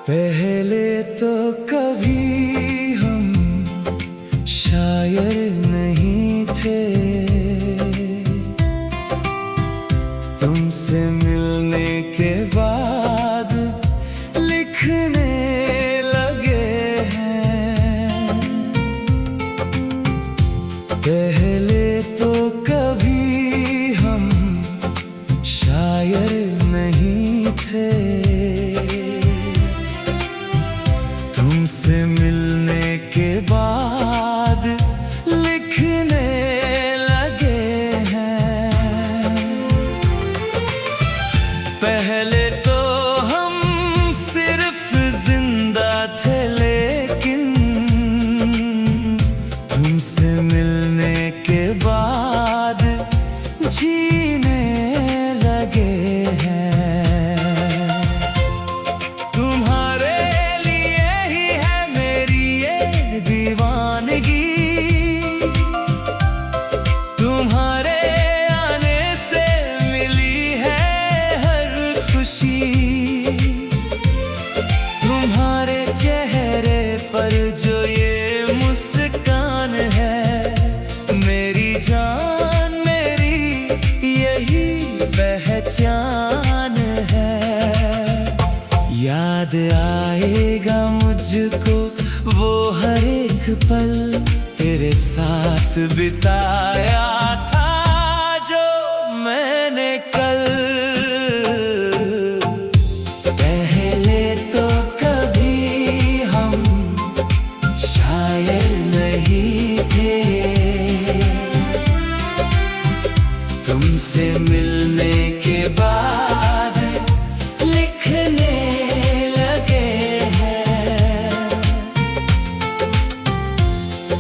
पहले तो कभी हम शायर नहीं थे, तुमसे मिलने के बाद लिखने लगे हैं। पहले तो कभी हम शायर नहीं थे, तुमसे मिलने के बाद लिखने लगे हैं। पहले तो हम सिर्फ जिंदा थे, लेकिन तुमसे मिलने के बाद जीने लगे हैं। तुम्हारे आने से मिली है हर खुशी, तुम्हारे चेहरे पर जो ये मुस्कान है, मेरी जान मेरी यही पहचान है। याद आएगा मुझको वो हर एक पल, तेरे साथ बिताया था जो मैंने कल। पहले तो कभी हम शायर नहीं थे, तुमसे मिलने के बाद लिखने लगे हैं।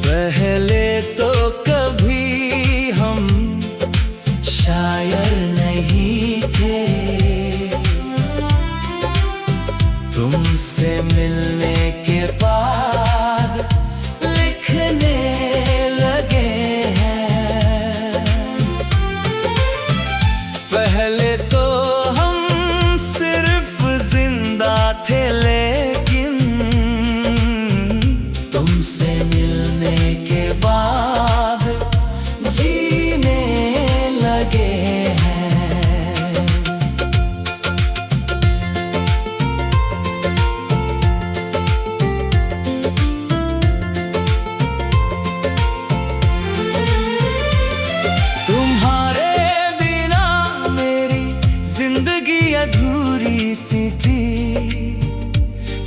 पहले तो कभी हम शायर नहीं थे, तुमसे मिलने के बाद लिखने लगे हैं। पहले तो हम सिर्फ जिंदा थे, लेकिन तुमसे मिलने के बाद जीने लगे हैं। तुम्हारे बिना मेरी जिंदगी अधूरी सी थी,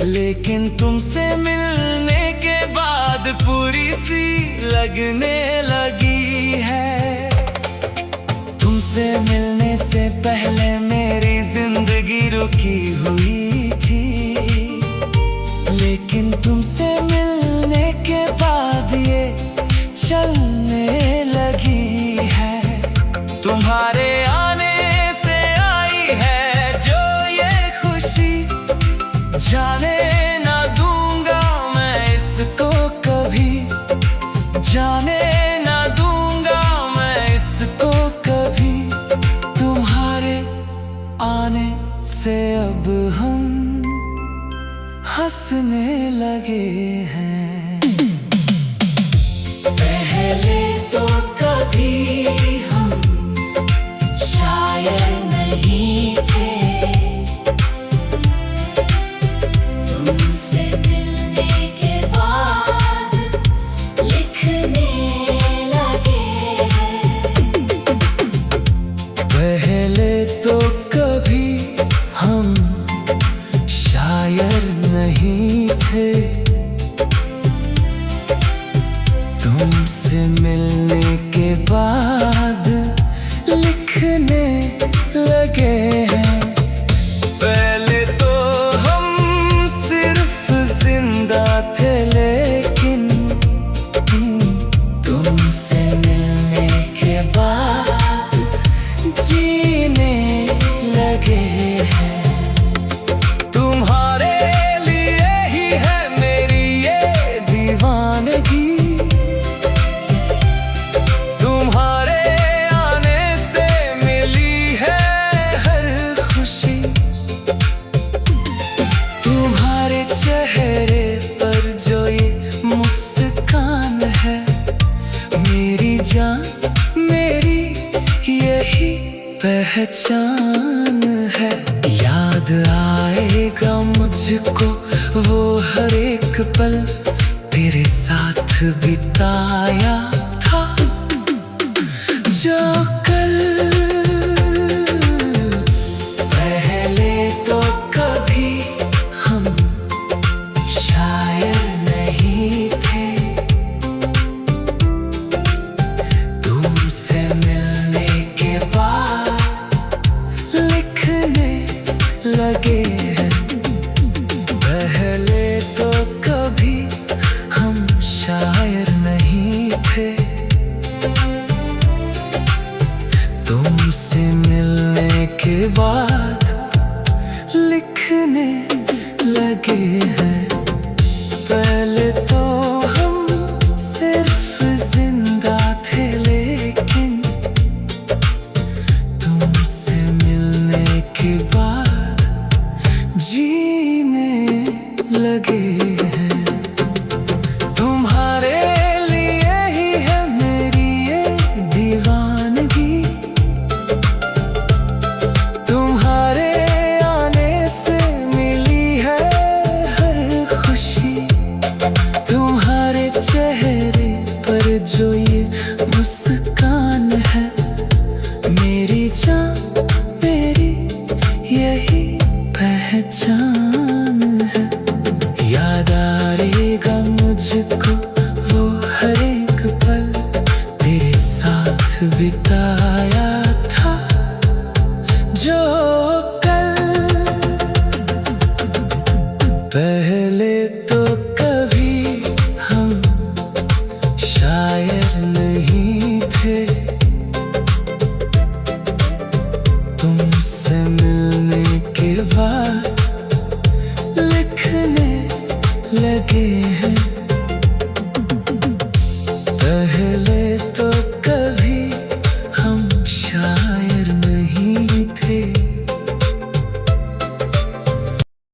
लेकिन तुमसे मिलने के बाद पूरी सी लगने लगी है। तुमसे मिलने से पहले मेरी जिंदगी रुकी हुई थी, लेकिन तुमसे मिलने के बाद ये चलने लगी है। तुम्हारे आने से आई है जो ये खुशी, जाने ना दूंगा मैं इसको कभी, जाने ना दूंगा मैं इसको कभी। तुम्हारे आने से अब हम हंसने लगे हैं। पहले तो कभी हम शायर नहीं थे, तुमसे मिलने के बाद लिखने लगे हैं। पहले तो कभी हम शायर नहीं थे, तुमसे मिलने के बाद लिखने लगे हैं। पहले तो हम सिर्फ जिंदा थे, लेकिन तुमसे मिलने के बाद जीने लगे हैं। तुम्हारे लिए ही है चेहरे पर जो ये मुस्कान है, मेरी जान मेरी यही पहचान है। याद आएगा मुझको वो हर एक पल, तेरे साथ बिताया था जो कल। पहले तो कभी हम शायर नहीं थे, तुमसे मिलने के बाद लिखने लगे हैं। पहले तो कभी हम शायर नहीं थे, तुमसे मिलने के बाद लिखने लगे हैं। पहले तो हम सिर्फ जिंदा थे, लेकिन तुमसे मिलने के बाद जीने लगे हैं। तुम्हारे लिए ही है मेरी ये दीवानगी, तुम्हारे आने से मिली है हर खुशी। तुम्हारे चेहरे पर जो ये मुस्कान है, मेरी जान मेरी यही पहचान है। याद आएगा मुझको वो हर एक पल, तेरे साथ बिताया था जो कल। पहले तो कभी हम शायर नहीं थे, तुमसे मिलने के बाद लिखने लगे